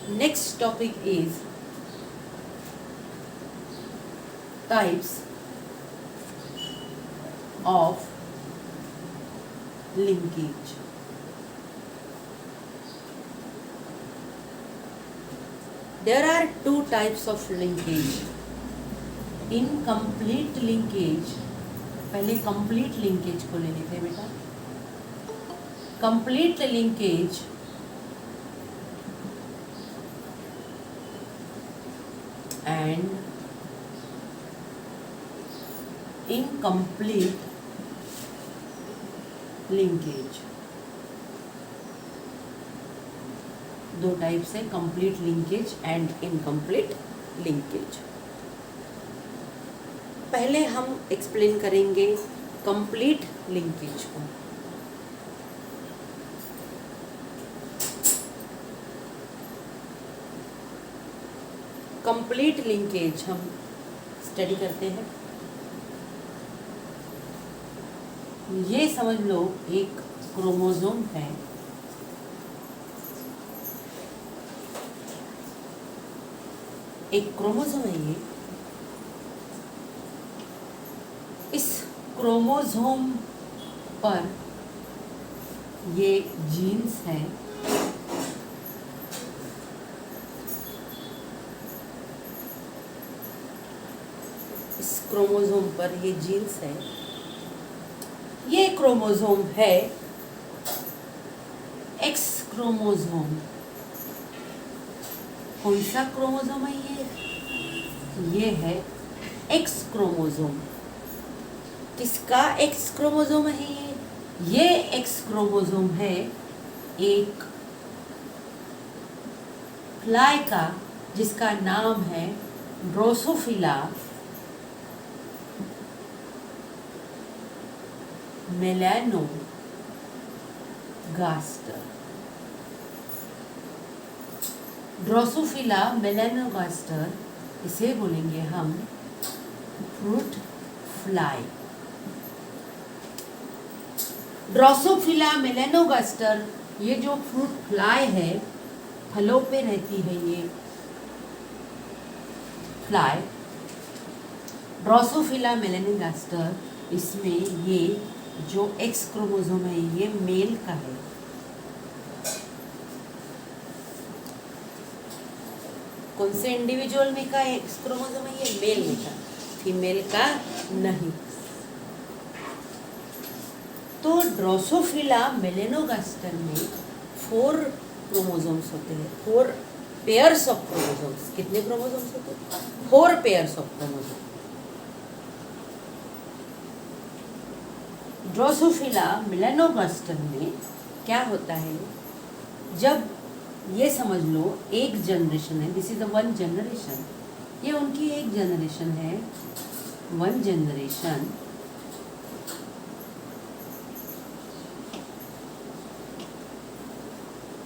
Next topic is types of linkage. There are two types of linkage. Incomplete linkage, पहले complete linkage को ले लेते हैं बेटा. Complete linkage and incomplete linkage. दो टाइप्स है, complete linkage and incomplete linkage. पहले हम एक्सप्लेन करेंगे कंप्लीट लिंकेज को. कंप्लीट लिंकेज हम स्टडी करते हैं. ये समझ लो एक क्रोमोसोम है. एक क्रोमोसोम है ये. इस क्रोमोसोम पर ये जीन्स है. इस क्रोमोसोम पर ये जीन्स है. ये क्रोमोसोम है एक्स क्रोमोसोम. कौन सा क्रोमोसोम है ये है एक्स क्रोमोसोम. किसका एक्स क्रोमोसोम है ये एक्स क्रोमोसोम है एक फ्लाई का, जिसका नाम है ड्रोसोफिला मेलानोगास्टर. ड्रोसोफिला मेलानोगास्टर, इसे बोलेंगे हम फ्रूट फ्लाई. ड्रोसोफिला मेलानोगास्टर, ये जो फ्रूट फ्लाई है, फलों पे रहती है ये फ्लाई. ड्रोसोफिला मेलानोगास्टर, इसमें ये जो एक्स क्रोमोसोम है ये मेल का है. कौन से इंडिविजुअल में का एक्स क्रोमोसोम है ये मेल में का, फीमेल का नहीं. तो ड्रोसोफिला मेलानोगास्टर में 4 क्रोमोसोम्स होते हैं. 4 पेयर्स ऑफ क्रोमोसोम्स. कितने क्रोमोसोम्स होते हैं? 4 pairs of chromosome. Drosophila melanogaster में क्या होता है, जब ये समझ लो एक जनरेशन है, दिस इज द 1 जनरेशन. ये उनकी एक जनरेशन है, 1 जनरेशन.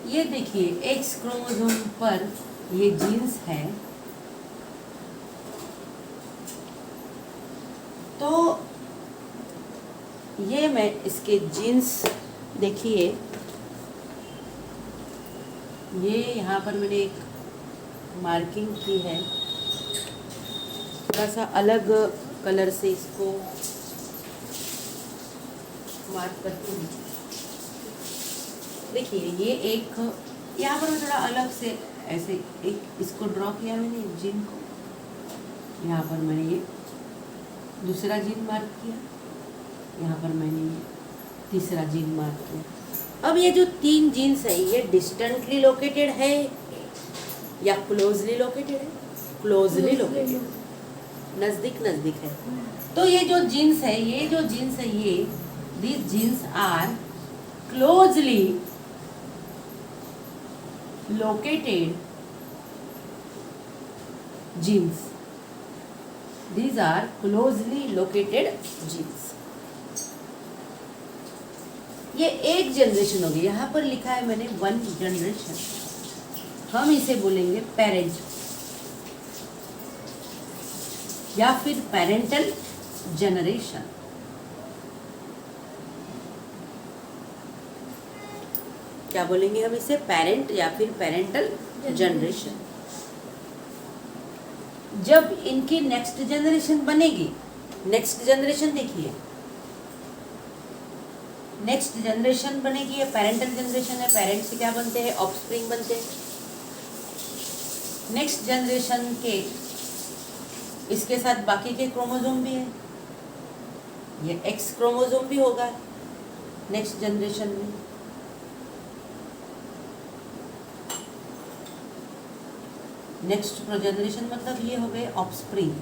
ये देखिए एक्स क्रोमोसोम पर ये जीन्स है. तो ये मैं इसके जीन्स देखिए, ये यहाँ पर मैंने एक मार्किंग की है. थोड़ा सा अलग कलर से इसको मार्क करती हूँ. देखिए ये एक, यहाँ पर मैं थोड़ा अलग से ऐसे एक इसको ड्रॉ किया मैंने, एक जीन को. यहाँ पर मैंने ये दूसरा जीन मार्क किया, यहाँ पर मैंने ये तीसरा जीन मार्क किया. अब ये जो 3 जीन्स है ये डिस्टेंटली लोकेटेड है या क्लोजली लोकेटेड है? क्लोजली लोकेटेड, नज़दीक नज़दीक है. तो ये जो जीन्स है ये these genes are closely located genes. These are closely located genes. ये एक जनरेशन होगी. यहाँ पर लिखा है मैंने 1 जनरेशन. हम इसे बोलेंगे पेरेंट या फिर पेरेंटल जनरेशन. क्या बोलेंगे हम इसे? पेरेंट या फिर पेरेंटल जनरेशन। जब इनकी नेक्स्ट जनरेशन बनेगी, नेक्स्ट जनरेशन देखिए, नेक्स्ट जनरेशन बनेगी, ये पेरेंटल जनरेशन है, पेरेंट से क्या बनते हैं, ऑफस्प्रिंग बनते हैं। नेक्स्ट जनरेशन के इसके साथ बाकी के क्रोमोसोम भी है, ये एक्स क्रोमोसोम भी होगा नेक्स्ट जनरेशन में। नेक्स्ट जनरेशन मतलब ये हो गए ऑफस्प्रिंग।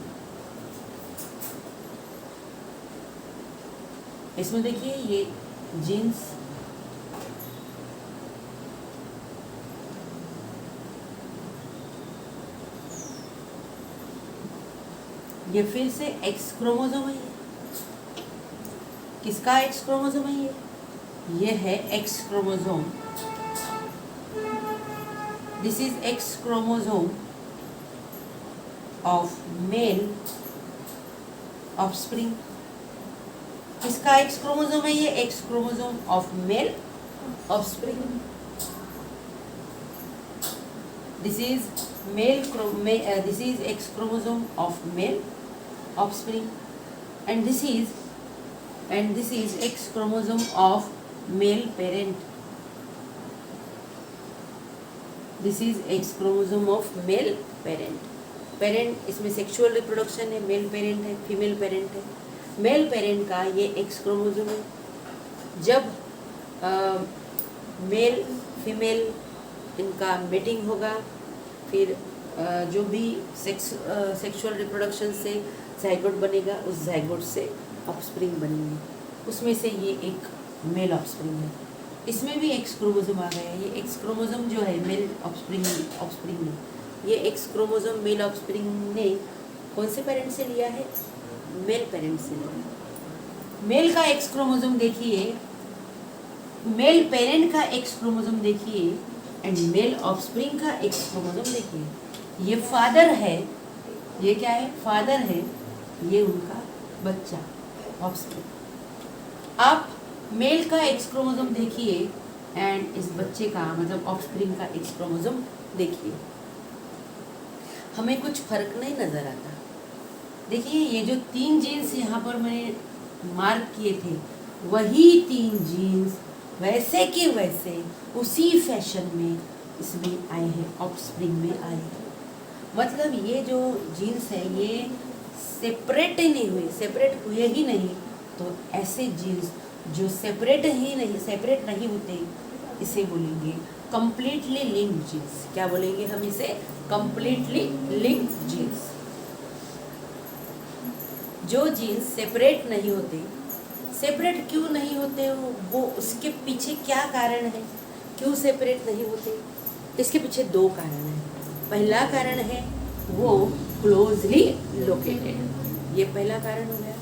इसमें देखिए ये जीन्स ये फिर से एक्स क्रोमोसोम है, किसका एक्स क्रोमोसोम है, ये है x chromosome. This is x chromosome of male offspring. किसका एक्स क्रोमोसोम है, ये x chromosome of male offspring. This is this is X chromosome of male offspring, and this is X chromosome of male parent. This is X chromosome of male parent. Parent इसमें sexual reproduction है, male parent है, female parent है। Male parent का ये x chromosome है। जब male female इनका mating होगा, फिर जो भी सेक्सुअल रिप्रोडक्शन से जाइगोट बनेगा, उस जाइगोट से ऑफस्प्रिंग बनेंगे, उसमें से ये एक मेल ऑफस्प्रिंग है। इसमें भी एक्स क्रोमोसोम आ गया। ये एक्स क्रोमोसोम जो है मेल ऑफस्प्रिंग में, ये एक्स क्रोमोसोम मेल ऑफस्प्रिंग ने कौन से पेरेंट से लिया है, मेल पेरेंट से लिया। मेल का एक्स क्रोमोसोम देखिए, मेल पेरेंट का एक्स क्रोमोसोम देखिए, एंड मेल ऑफस्प्रिंग का एक्स क्रोमोसोम देखिए। ये फादर है, ये क्या है, फादर है, ये उनका बच्चा ऑफस्प्रिंग। आप मेल का एक्स क्रोमोसोम देखिए एंड इस बच्चे का मतलब ऑफस्प्रिंग का एक्स क्रोमोसोम देखिए, हमें कुछ फर्क नहीं नज़र आता। देखिए ये जो 3 जीन्स यहाँ पर मैंने मार्क किए थे, वही 3 जीन्स वैसे के वैसे उसी फैशन में इसमें आए हैं, ऑफस्प्रिंग में आए हैं। मतलब ये जो जीन्स है ये सेपरेट ही नहीं हुए, सेपरेट हुए ही नहीं, तो ऐसे जीन्स जो सेपरेट नहीं होते, इसे बोलेंगे कंप्लीटली लिंक्ड जीन्स। क्या बोलेंगे हम इसे, कंप्लीटली लिंक्ड जीन्स। जो जीन्स सेपरेट नहीं होते, सेपरेट क्यों नहीं होते वो उसके पीछे क्या कारण है, क्यों सेपरेट नहीं होते, इसके पीछे 2 कारण हैं। पहला कारण है वो क्लोजली लोकेटेड, ये पहला कारण हो गया।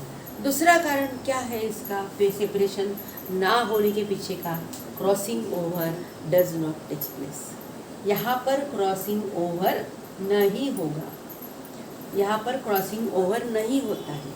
दूसरा कारण क्या है इसका सेपरेशन ना होने के पीछे का, crossing over does not take place. यहाँ पर क्रॉसिंग ओवर नहीं होगा, यहाँ पर क्रॉसिंग ओवर नहीं होता है।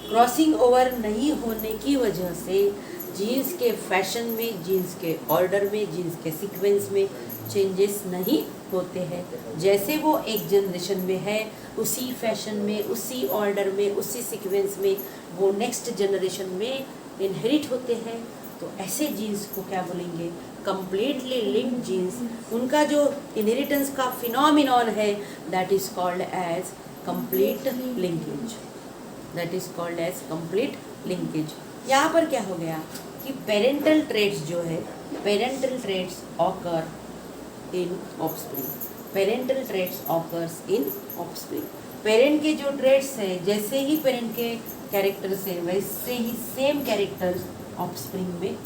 क्रॉसिंग ओवर नहीं होने की वजह से जीन्स के फैशन में, जीन्स के ऑर्डर में, जीन्स के सीक्वेंस में चेंजेस नहीं होते हैं। जैसे वो एक जनरेशन में है, उसी फैशन में, उसी ऑर्डर में, उसी सीक्वेंस में वो नेक्स्ट जनरेशन में इनहेरिट होते हैं। तो ऐसे जीन्स को क्या बोलेंगे, कंप्लीटली लिंक्ड जीन्स। उनका जो इनहेरिटेंस का फिनोमिनॉन है that is called as complete linkage, that is called as complete linkage. यहाँ पर क्या हो गया कि पेरेंटल ट्रेट्स जो है, parental traits occur in offspring, parental traits occurs in offspring. Parent के जो ट्रेट्स हैं, जैसे ही पेरेंट के कैरेक्टर्स हैं वैसे ही सेम कैरेक्टर्स ऑफस्प्रिंग में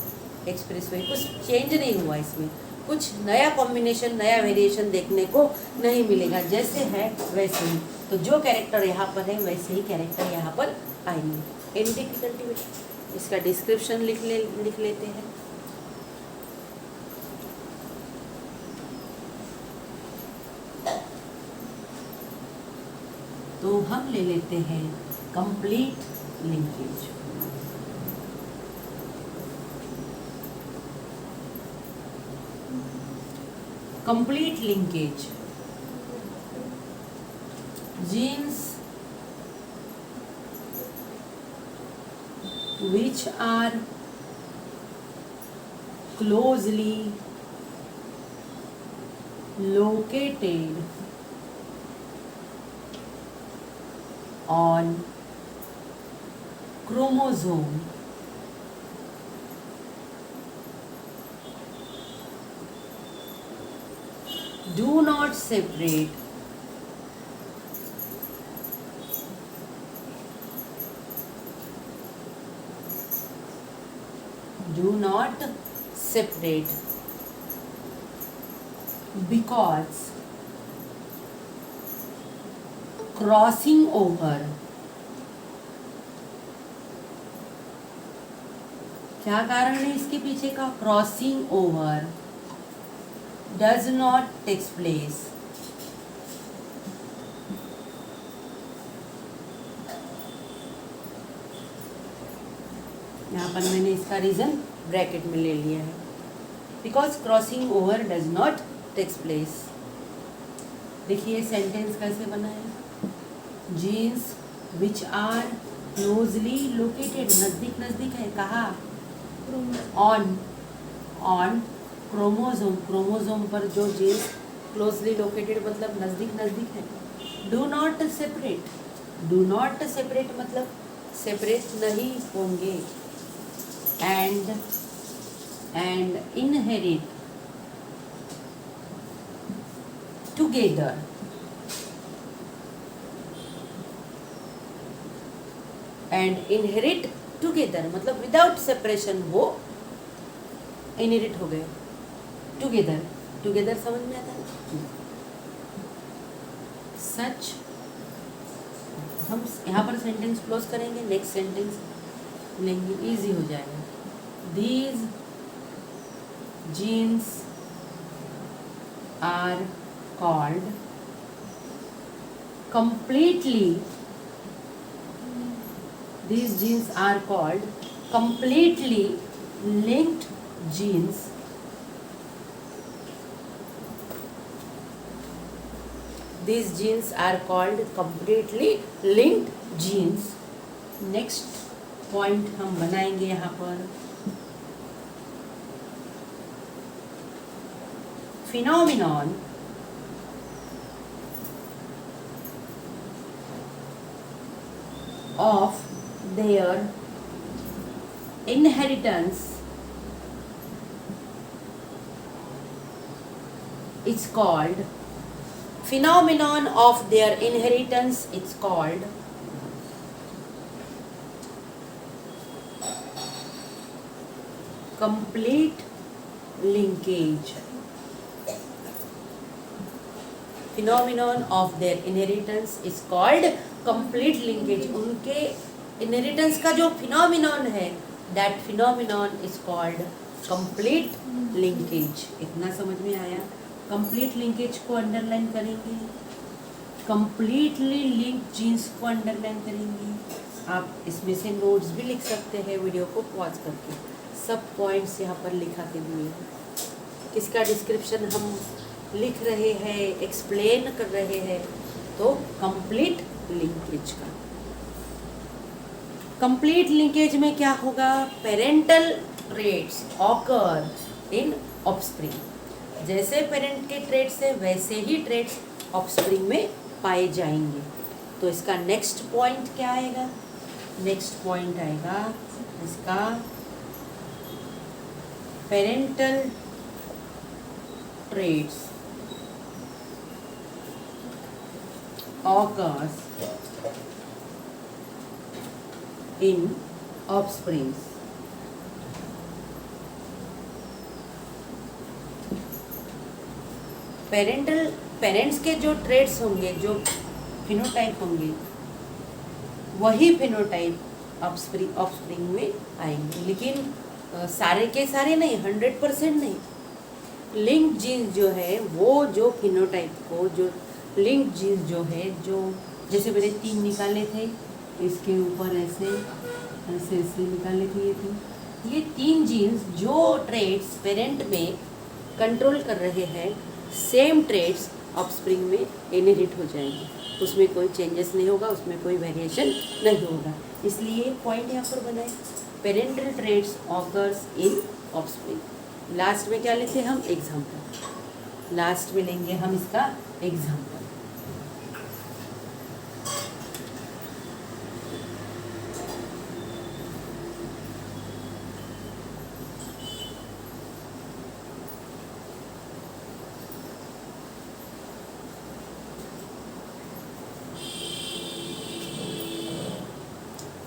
एक्सप्रेस हुए। कुछ चेंज नहीं हुआ इसमें, कुछ नया कॉम्बिनेशन, नया वेरिएशन देखने को नहीं मिलेगा, जैसे है वैसे ही। तो जो कैरेक्टर यहाँ पर है वैसे ही कैरेक्टर यहाँ पर आएंगे। एनी डिफिकल्टी बेटा, इसका डिस्क्रिप्शन लिख लेते हैं। तो हम ले लेते हैं complete linkage. complete linkage. Genes which are closely located on chromosome do not separate because crossing over, क्या कारण है इसके पीछे का? Crossing over does not takes place, यहाँ पर मैंने इसका रीजन ब्रैकेट में ले लिया है, because crossing over does not takes place. देखिए सेंटेंस कैसे बना है, genes which are closely located, नज़दीक नज़दीक है, कहाँ? ऑन क्रोमोसोम, क्रोमोसोम पर जो जीन्स क्लोजली लोकेटेड मतलब नज़दीक नज़दीक है। डू नॉट सेपरेट मतलब सेपरेट नहीं होंगे। And inherit together, and inherit together मतलब विदाउट सेपरेशन वो इनहेरिट हो गए टुगेदर समझ में आता है। सच, हम यहाँ पर सेंटेंस क्लोज करेंगे, नेक्स्ट सेंटेंस लेंगे, इजी हो जाएगा। These genes are called completely linked genes. These genes are called completely linked genes. Next point हम बनाएंगे यहाँ पर phenomenon of their inheritance is called complete linkage. Phenomenon of their inheritance is called complete linkage. उनके inheritance का जो phenomenon है, that phenomenon is called complete linkage. इतना समझ में आया? कंप्लीट लिंकेज को अंडरलाइन करेंगे, कंप्लीटली लिंक्ड जीन्स को अंडरलाइन करेंगे। आप इसमें से नोट्स भी लिख सकते हैं वीडियो को पॉज करके, सब पॉइंट्स यहाँ पर लिखा के दिए हैं। किसका डिस्क्रिप्शन हम लिख रहे हैं, एक्सप्लेन कर रहे हैं, तो कंप्लीट लिंकेज का। कंप्लीट लिंकेज में क्या होगा? Parental traits occur in offspring. जैसे पेरेंट के ट्रेट्स है वैसे ही ट्रेट्स ऑफस्प्रिंग में पाए जाएंगे। तो इसका नेक्स्ट पॉइंट क्या आएगा? नेक्स्ट पॉइंट आएगा इसका parental traits occurs in offspring. Parents के जो ट्रेट्स होंगे, जो फिनोटाइप होंगे, वही फिनोटाइप ऑफस्प्रिंग में आएंगे। लेकिन सारे के सारे नहीं, 100% नहीं। लिंक जीन्स जो है वो जो फिनोटाइप को, जो लिंक जीन्स जो है, जो जैसे मैंने 3 निकाले थे, इसके ऊपर ऐसे ऐसे ऐसे निकाले थे ये 3 जीन्स जो ट्रेट्स पेरेंट में कंट्रोल कर रहे हैं, सेम ट्रेड्स ऑफस्प्रिंग में इनहेरिट हो जाएंगे, उसमें कोई चेंजेस नहीं होगा, उसमें कोई वेरिएशन नहीं होगा। इसलिए पॉइंट यहाँ पर बनाए, parental traits occurs in offspring. Last में क्या लेते हैं हम? एग्जाम्पल। लास्ट में लेंगे हम इसका एग्जाम्पल।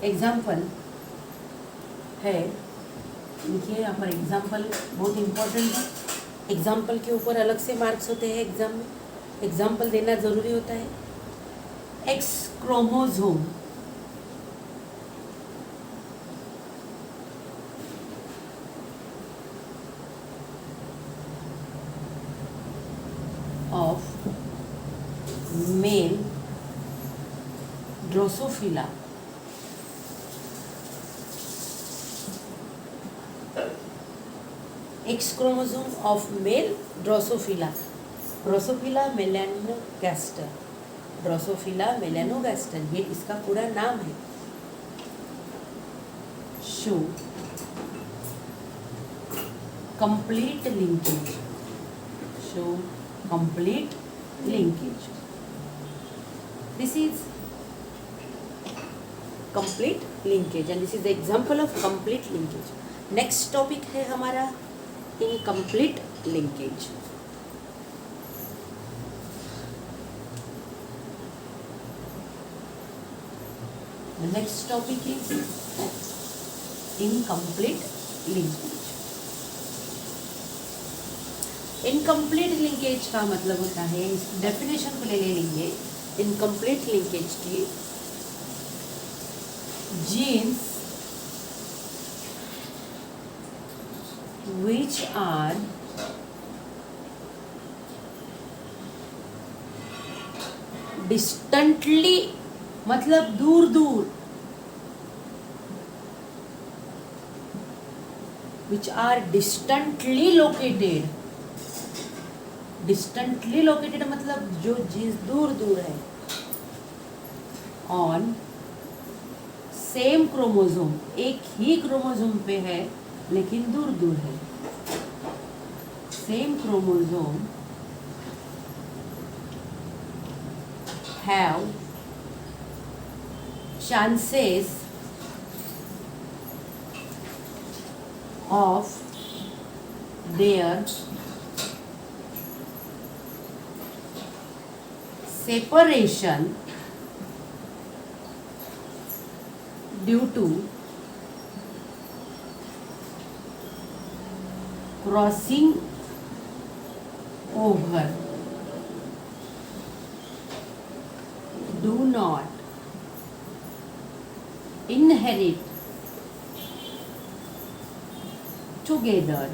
एग्जाम्पल है, देखिए यहाँ पर एग्जाम्पल बहुत इम्पोर्टेंट है। एग्जाम्पल के ऊपर अलग से मार्क्स होते हैं एग्जाम में, एग्जाम्पल देना ज़रूरी होता है। X chromosome of male Drosophila X chromosome of male Drosophila, Drosophila melanogaster, Drosophila melanogaster, ये इसका पूरा नाम है। Show complete linkage, show complete linkage, this is complete linkage and this is the example of complete linkage. Next topic है हमारा incomplete linkage। The next topic is incomplete linkage। incomplete linkage का मतलब होता है, इस डेफिनेशन को ले लेंगे incomplete linkage की। genes which are distantly मतलब दूर दूर, which are distantly located, distantly located मतलब जो जीन्स दूर दूर है, on same क्रोमोसोम, एक ही क्रोमोसोम पे है लेकिन दूर दूर है, same chromosome have chances of their separation due to crossing over, do not inherit together।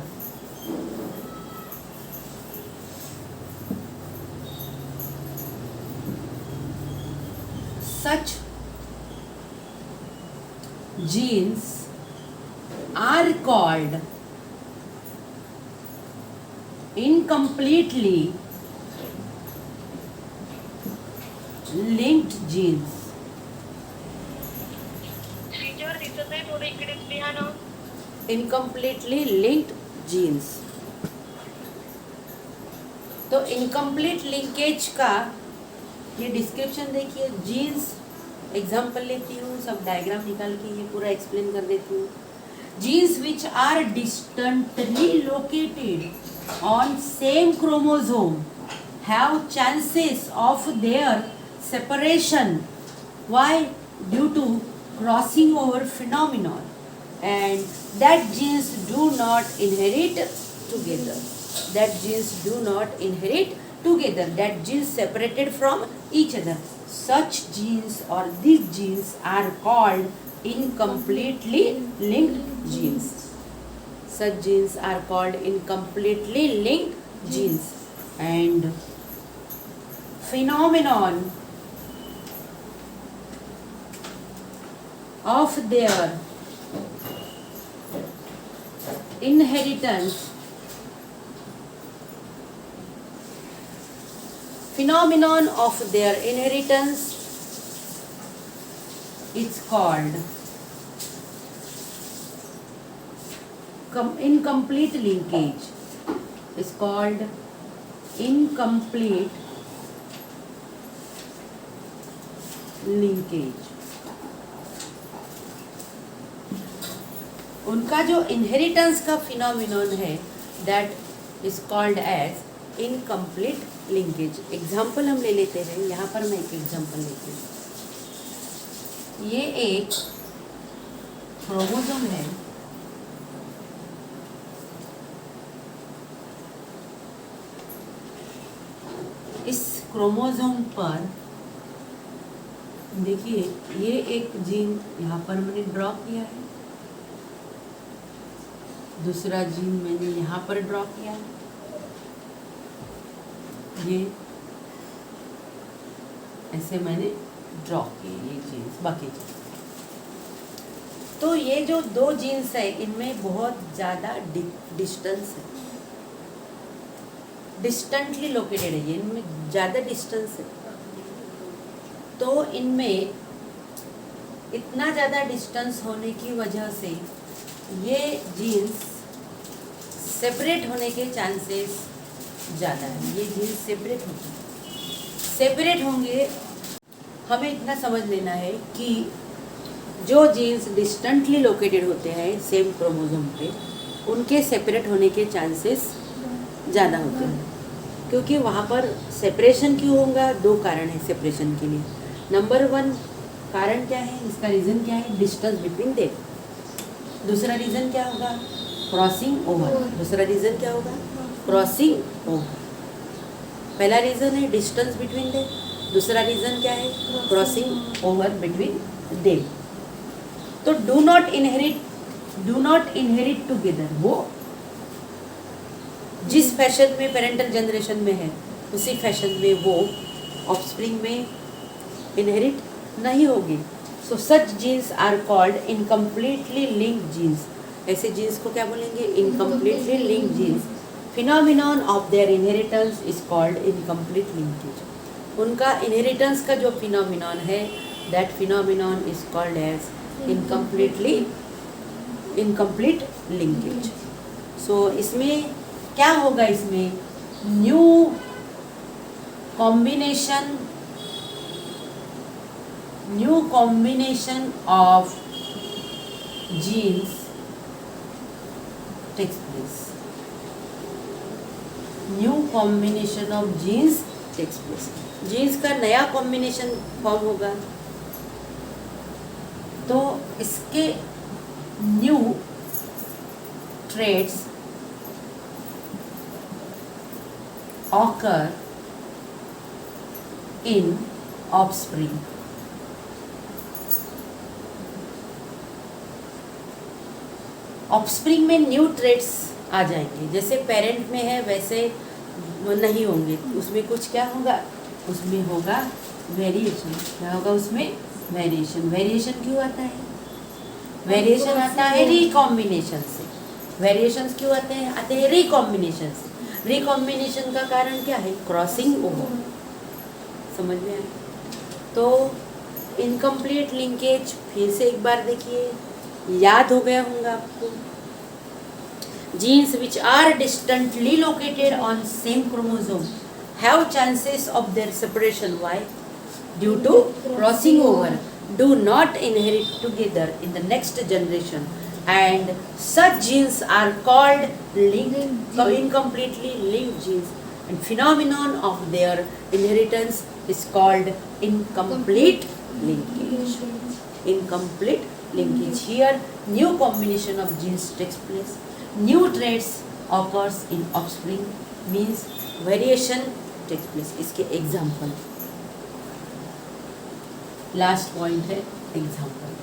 Such genes are called incompletely linked genes। Incompletely linked jeans. तो इनकम्प्लीट लिंकेज का ये डिस्क्रिप्शन देखिए, जीन्स एग्जाम्पल लेती हूँ, सब डायग्राम निकाल के ये पूरा एक्सप्लेन कर देती हूँ। Genes which are distantly located on same chromosome have chances of their separation, why? Due to crossing over phenomenon, and that genes do not inherit together, that genes do not inherit together, that genes separated from each other. Such genes or these genes are called incompletely linked genes. Such genes are called incompletely linked genes, and phenomenon of their inheritance phenomenon of their inheritance is called incomplete linkage. Is called incomplete linkage. उनका जो inheritance का phenomenon है that is called as incomplete linkage. Example हम ले लेते हैं. यहाँ पर मैं एक एग्जाम्पल लेती हूँ. ये एक क्रोमोसोम है. इस क्रोमोसोम पर देखिए ये एक जीन यहाँ पर मैंने ड्रॉ किया है. दूसरा जीन मैंने यहाँ पर ड्रॉ किया है. ये ऐसे मैंने ड्रॉ किए ये जीन्स बाकी जीन्स. तो ये जो दो जीन्स है इनमें बहुत ज़्यादा डिस्टेंस है. डिस्टेंटली लोकेटेड है ये. इनमें ज़्यादा डिस्टेंस है. तो इनमें इतना ज़्यादा डिस्टेंस होने की वजह से ये जीन्स सेपरेट होने के चांसेस ज़्यादा है. ये जीन्स सेपरेट होंगे. हमें इतना समझ लेना है कि जो जीन्स डिस्टेंटली लोकेटेड होते हैं सेम क्रोमोसोम पे उनके सेपरेट होने के चांसेस ज़्यादा होते हैं. क्योंकि वहाँ पर सेपरेशन क्यों होगा? दो कारण है सेपरेशन के लिए. नंबर 1 कारण क्या है? इसका रीज़न क्या है? Distance between them. दूसरा रीज़न क्या होगा? Crossing over. दूसरा रीज़न क्या होगा? Crossing over. पहला रीज़न है डिस्टेंस बिटवीन देम. दूसरा रीज़न क्या है? Crossing over between them. तो डू नॉट इनहेरिट टुगेदर. वो जिस फैशन में पेरेंटल जनरेशन में है उसी फैशन में वो ऑफस्प्रिंग में इनहेरिट नहीं होगी. So such genes are called incompletely linked genes. ऐसे जीन्स को क्या बोलेंगे? Incompletely linked genes. Phenomenon of their inheritance is called incomplete linkage. उनका इनहेरिटेंस का जो फिनोमिनन है that phenomenon is called as incomplete linkage. So इसमें क्या होगा? इसमें new combination of genes takes place. New combination of genes takes place. Genes का नया कॉम्बिनेशन फॉर्म होगा. तो इसके new traits occur in offspring. Offspring में न्यू ट्रेड्स आ जाएंगे. जैसे पेरेंट में है वैसे नहीं होंगे. उसमें कुछ क्या होगा? उसमें होगा वेरिएशन. क्या होगा उसमें? वेरिएशन. वेरिएशन क्यों आता है? वेरिएशन आता है रिकॉम्बिनेशन से. वेरिएशंस क्यों आते हैं? आते हैं रिकॉम्बिनेशन से. रिकॉम्बिनेशन का कारण क्या है? Crossing over. समझ में आया? तो इनकम्प्लीट लिंकेज फिर से एक बार देखिए. याद हो गया होगा आपको. Genes which are distantly located on same chromosome have chances of their separation. Why? Due to crossing over. Do not inherit together in the next generation. And such genes are called incompletely linked genes, and phenomenon of their inheritance is called incomplete linkage. Incomplete linkage. Here, new combination of genes takes place. New traits occurs in offspring, means variation takes place. इसके example. Last point है example.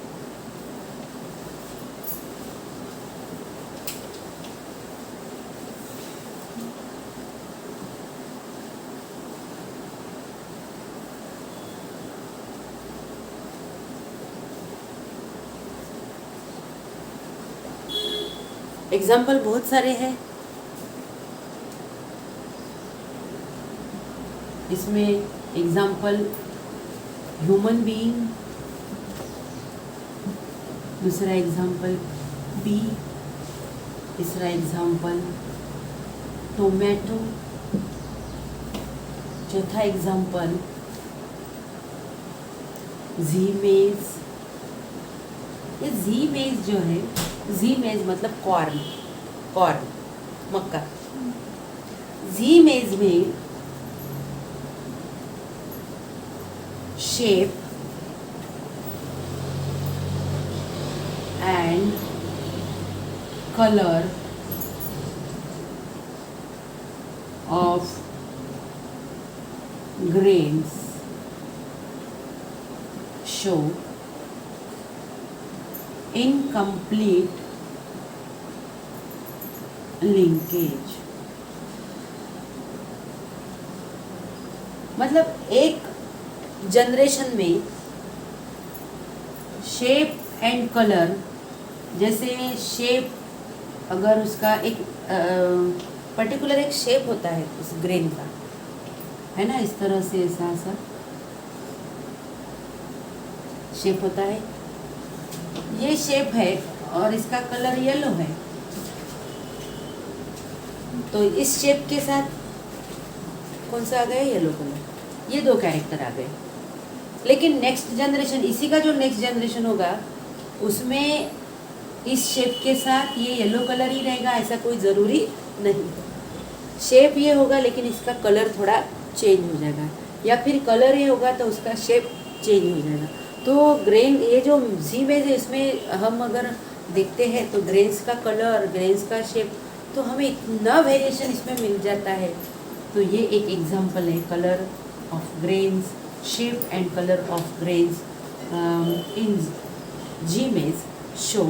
Example बहुत सारे हैं. इसमें example human being, दूसरा example B, तीसरा example tomato, चौथा example जी मेज। ये जी मेज जो है, जी मेज मतलब कॉर्न, कॉर्न मक्का। जी मेज में shape and colour of grains show incomplete linkage। मतलब एक जनरेशन में शेप एंड कलर, जैसे शेप अगर उसका एक पर्टिकुलर एक शेप होता है उस ग्रेन का, है ना, इस तरह से ऐसा ऐसा शेप होता है, ये शेप है और इसका कलर येलो है, तो इस शेप के साथ कौन सा आ गया, येलो कलर। ये दो कैरेक्टर आ गए। लेकिन नेक्स्ट जनरेशन, इसी का जो नेक्स्ट जनरेशन होगा उसमें इस शेप के साथ ये येलो कलर ही रहेगा ऐसा कोई ज़रूरी नहीं। शेप ये होगा लेकिन इसका कलर थोड़ा चेंज हो जाएगा, या फिर कलर ये होगा तो उसका शेप चेंज हो जाएगा। तो ग्रेन, ये जो जी मेज है इसमें हम अगर देखते हैं तो ग्रेन्स का कलर, ग्रेन्स का शेप, तो हमें इतना वेरिएशन इसमें मिल जाता है। तो ये एक एग्जांपल है, colour of grains, shape and colour of grains in Zea mays show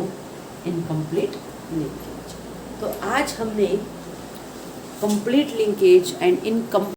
incomplete linkage. तो आज हमने कंप्लीट लिंकेज एंड इनकम्प्लीट